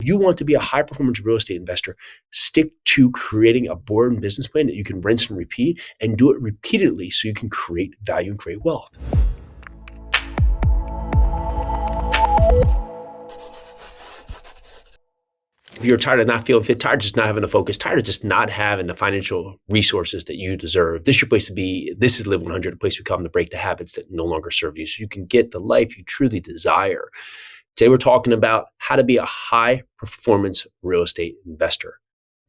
If you want to be a high performance real estate investor, stick to creating a boring business plan that you can rinse and repeat and do it repeatedly so you can create value and create wealth. If you're tired of not feeling fit, tired of just not having the focus, tired of just not having the financial resources that you deserve, this is your place to be. This is Live 100, a place we come to break the habits that no longer serve you so you can get the life you truly desire. Today, we're talking about how to be a high performance real estate investor.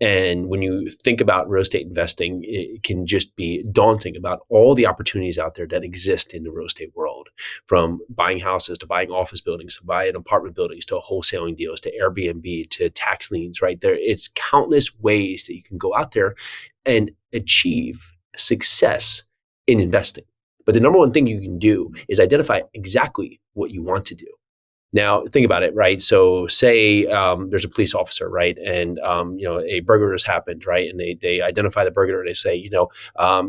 And when you think about real estate investing, it can just be daunting about all the opportunities out there that exist in the real estate world, from buying houses to buying office buildings, to buying apartment buildings, to wholesaling deals, to Airbnb, to tax liens, right? It's countless ways that you can go out there and achieve success in investing. But the number one thing you can do is identify exactly what you want to do. Now, think about it, right? So say there's a police officer, right? And, a burglary has happened, right? And they identify the burglar. They say,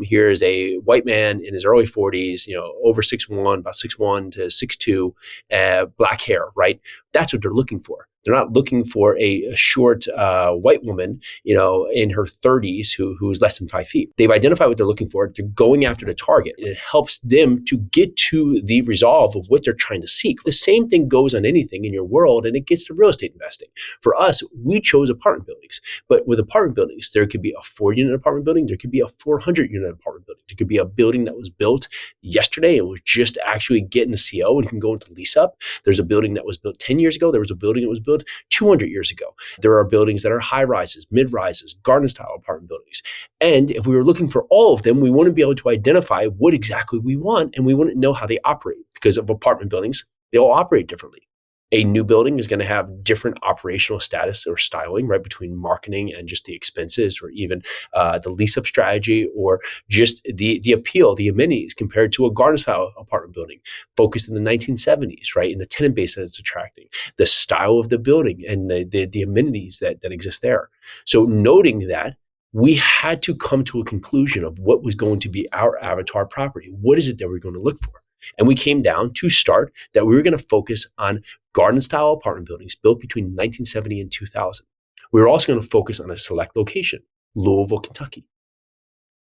here's a white man in his early 40s, over 6'1", about 6'1" to 6'2", black hair, right? That's what they're looking for. They're not looking for a short white woman, in her 30s who's less than 5 feet. They've identified what they're looking for. They're going after the target, and it helps them to get to the resolve of what they're trying to seek. The same thing goes on anything in your world, and it gets to real estate investing. For us, we chose apartment buildings, but with apartment buildings, there could be a 4-unit apartment building. There could be a 400-unit apartment building. There could be a building that was built yesterday and was just actually getting a CO and can go into lease up. There's a building that was built 10 years ago. There was a building that was built 200 years ago. There are buildings that are high rises, mid rises, garden style apartment buildings. And if we were looking for all of them, we wouldn't be able to identify what exactly we want, and we wouldn't know how they operate, because of apartment buildings, they all operate differently. A new building is going to have different operational status or styling, right, between marketing and just the expenses, or even the lease-up strategy, or just the appeal, the amenities, compared to a garden-style apartment building focused in the 1970s, right, and the tenant base that it's attracting, the style of the building, and the amenities that exist there. So noting that, we had to come to a conclusion of what was going to be our avatar property. What is it that we're going to look for? And we came down to start that we were going to focus on garden-style apartment buildings built between 1970 and 2000. We were also going to focus on a select location, Louisville, Kentucky.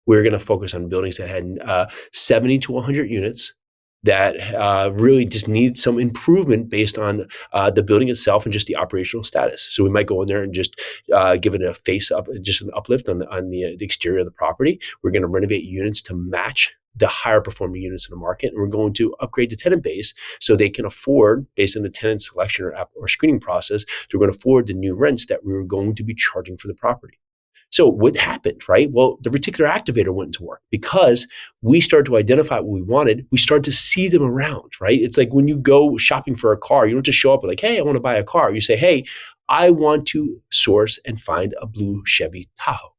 We were going to focus on buildings that had 70 to 100 units that really just need some improvement based on the building itself and just the operational status. So we might go in there and just give it a face up, just an uplift on the exterior of the property. We're going to renovate units to match the higher performing units in the market. And we're going to upgrade the tenant base so they can afford, based on the tenant selection or screening process, they're going to afford the new rents that we were going to be charging for the property. So what happened, right? Well, the reticular activator went into work because we started to identify what we wanted. We started to see them around, right? It's like when you go shopping for a car, you don't just show up like, hey, I want to buy a car. You say, hey, I want to source and find a blue Chevy Tahoe.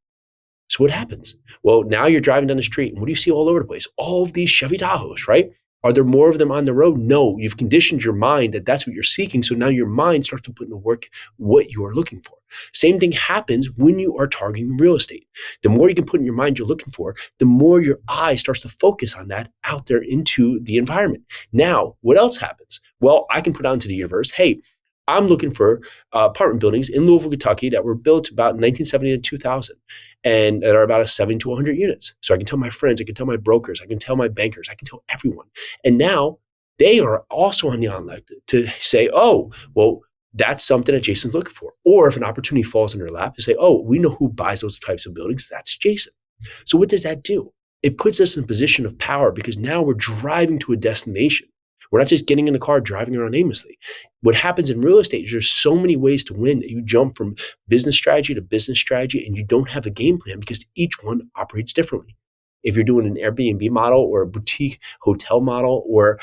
So what happens? Well, now you're driving down the street, and what do you see all over the place? All of these Chevy Tahoes, right? Are there more of them on the road? No, you've conditioned your mind that that's what you're seeking. So now your mind starts to put into work what you are looking for. Same thing happens when you are targeting real estate. The more you can put in your mind you're looking for, the more your eye starts to focus on that out there into the environment. Now, what else happens? Well, I can put out into the universe, hey, I'm looking for apartment buildings in Louisville, Kentucky that were built about 1970 to 2000 and that are about 70 to 100 units. So I can tell my friends, I can tell my brokers, I can tell my bankers, I can tell everyone. And now they are also on the online to say, oh, well, that's something that Jason's looking for. Or if an opportunity falls in their lap, to say, oh, we know who buys those types of buildings. That's Jason. So what does that do? It puts us in a position of power because now we're driving to a destination. We're not just getting in the car, driving around aimlessly. What happens in real estate is there's so many ways to win that you jump from business strategy to business strategy and you don't have a game plan because each one operates differently. If you're doing an Airbnb model or a boutique hotel model or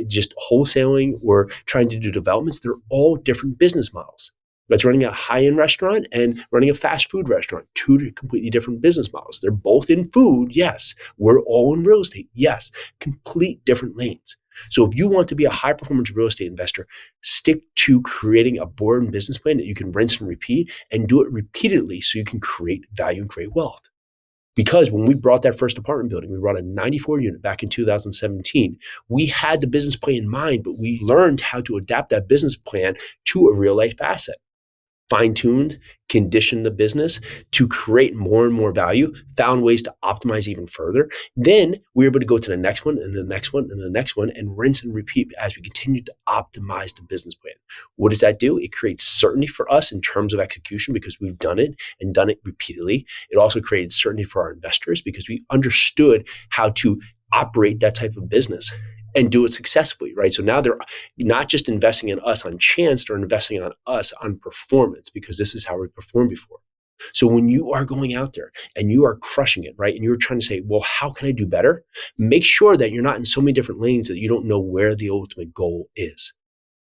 just wholesaling or trying to do developments, they're all different business models. That's running a high-end restaurant and running a fast food restaurant, two completely different business models. They're both in food, yes. We're all in real estate, yes. Complete different lanes. So if you want to be a high-performance real estate investor, stick to creating a boring business plan that you can rinse and repeat and do it repeatedly so you can create value and create wealth. Because when we brought that first apartment building, we brought a 94 unit back in 2017. We had the business plan in mind, but we learned how to adapt that business plan to a real life asset. fine-tuned, conditioned the business to create more and more value, found ways to optimize even further. Then we were able to go to the next one and the next one and the next one and rinse and repeat as we continue to optimize the business plan. What does that do? It creates certainty for us in terms of execution because we've done it and done it repeatedly. It also created certainty for our investors because we understood how to operate that type of business and do it successfully, right? So now they're not just investing in us on chance, they're investing on us on performance because this is how we performed before. So when you are going out there and you are crushing it, right? And you're trying to say, well, how can I do better? Make sure that you're not in so many different lanes that you don't know where the ultimate goal is.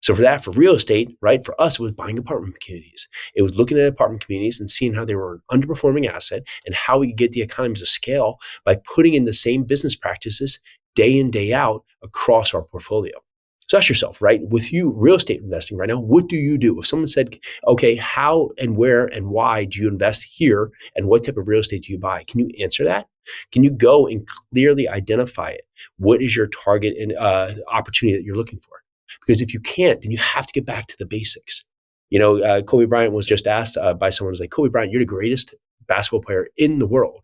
So for real estate, right? For us, it was buying apartment communities. It was looking at apartment communities and seeing how they were an underperforming asset and how we could get the economies of scale by putting in the same business practices day in, day out across our portfolio. So ask yourself, right? With you real estate investing right now, what do you do? If someone said, okay, how and where and why do you invest here and what type of real estate do you buy? Can you answer that? Can you go and clearly identify it? What is your target and opportunity that you're looking for? Because if you can't, then you have to get back to the basics. Kobe Bryant was just asked by someone who's like, Kobe Bryant, you're the greatest basketball player in the world.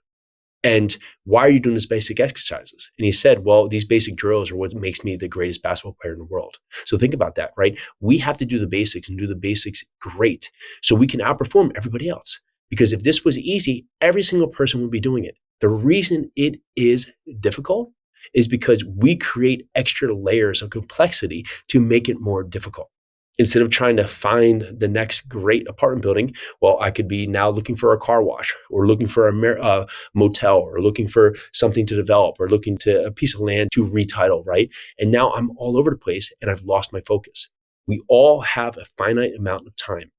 And why are you doing these basic exercises? And he said, well, these basic drills are what makes me the greatest basketball player in the world. So think about that, right? We have to do the basics and do the basics great so we can outperform everybody else. Because if this was easy, every single person would be doing it. The reason it is difficult is because we create extra layers of complexity to make it more difficult. Instead of trying to find the next great apartment building, well, I could be now looking for a car wash or looking for a motel or looking for something to develop or looking to a piece of land to retitle, right? And now I'm all over the place and I've lost my focus. We all have a finite amount of time.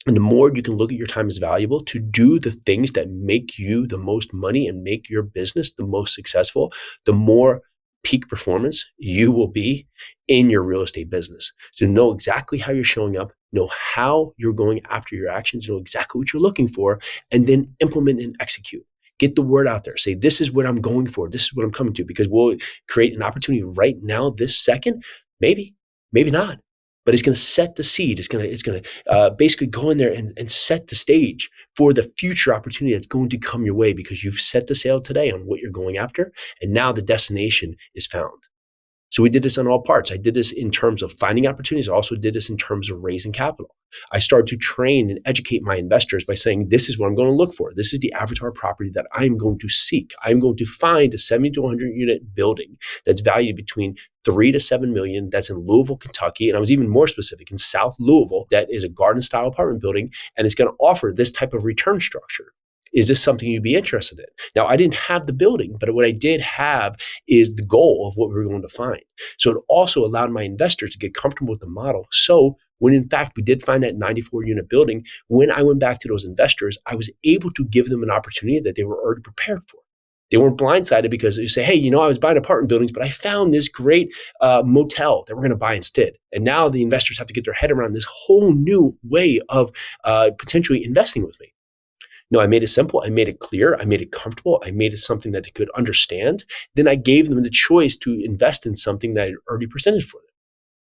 And the more you can look at your time as valuable to do the things that make you the most money and make your business the most successful, the more peak performance you will be in your real estate business. So know exactly how you're showing up, know how you're going after your actions, know exactly what you're looking for, and then implement and execute. Get the word out there. Say, this is what I'm going for. This is what I'm coming to, because we'll create an opportunity right now, this second, maybe not. But it's going to set the seed. It's going to basically go in there and set the stage for the future opportunity that's going to come your way because you've set the sail today on what you're going after, and now the destination is found. So we did this on all parts. I did this in terms of finding opportunities. I also did this in terms of raising capital. I started to train and educate my investors by saying, this is what I'm going to look for. This is the avatar property that I'm going to seek. I'm going to find a 70 to 100 unit building that's valued between 3 to 7 million. That's in Louisville, Kentucky. And I was even more specific, in South Louisville, that is a garden style apartment building. And it's going to offer this type of return structure. Is this something you'd be interested in? Now, I didn't have the building, but what I did have is the goal of what we were going to find. So it also allowed my investors to get comfortable with the model. So when in fact we did find that 94 unit building, when I went back to those investors, I was able to give them an opportunity that they were already prepared for. They weren't blindsided because they say, hey, I was buying apartment buildings, but I found this great motel that we're going to buy instead. And now the investors have to get their head around this whole new way of potentially investing with me. No, I made it simple. I made it clear. I made it comfortable. I made it something that they could understand. Then I gave them the choice to invest in something that I had already presented for them.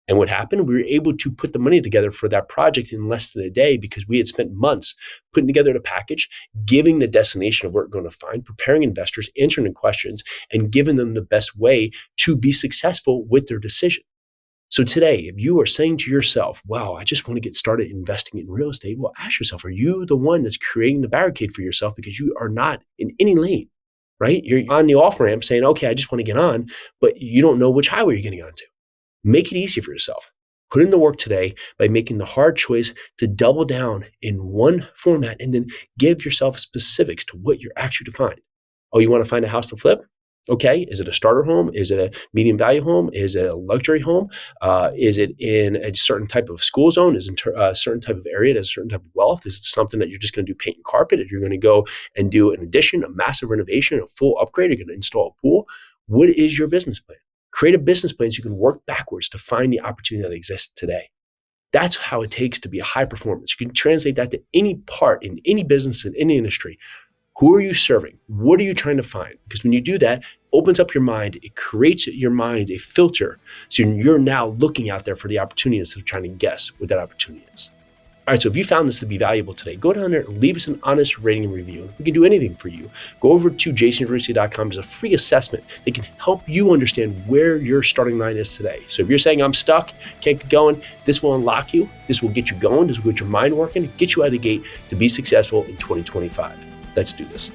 And what happened? We were able to put the money together for that project in less than a day because we had spent months putting together the package, giving the destination of what we're going to find, preparing investors, answering the questions, and giving them the best way to be successful with their decision. So today, if you are saying to yourself, wow, I just want to get started investing in real estate, well, ask yourself, are you the one that's creating the barricade for yourself because you are not in any lane, right? You're on the off-ramp saying, okay, I just want to get on, but you don't know which highway you're getting onto. Make it easy for yourself. Put in the work today by making the hard choice to double down in one format and then give yourself specifics to what you're actually defining. Oh, you want to find a house to flip? Okay, is it a starter home? Is it a medium value home? Is it a luxury home? Is it in a certain type of school zone? Is it a certain type of area? Is it a certain type of wealth? Is it something that you're just going to do paint and carpet? If you're going to go and do an addition, a massive renovation, a full upgrade, you're going to install a pool. What is your business plan? Create a business plan so you can work backwards to find the opportunity that exists today. That's how it takes to be a high performance. You can translate that to any part in any business, in any industry. Who are you serving? What are you trying to find? Because when you do that, it opens up your mind. It creates your mind a filter. So you're now looking out there for the opportunity instead of trying to guess what that opportunity is. All right, so if you found this to be valuable today, go down there and leave us an honest rating and review. If we can do anything for you, go over to jasonyarusi.com. There's a free assessment that can help you understand where your starting line is today. So if you're saying, I'm stuck, can't get going, this will unlock you. This will get you going. This will get your mind working, get you out of the gate to be successful in 2025. Let's do this.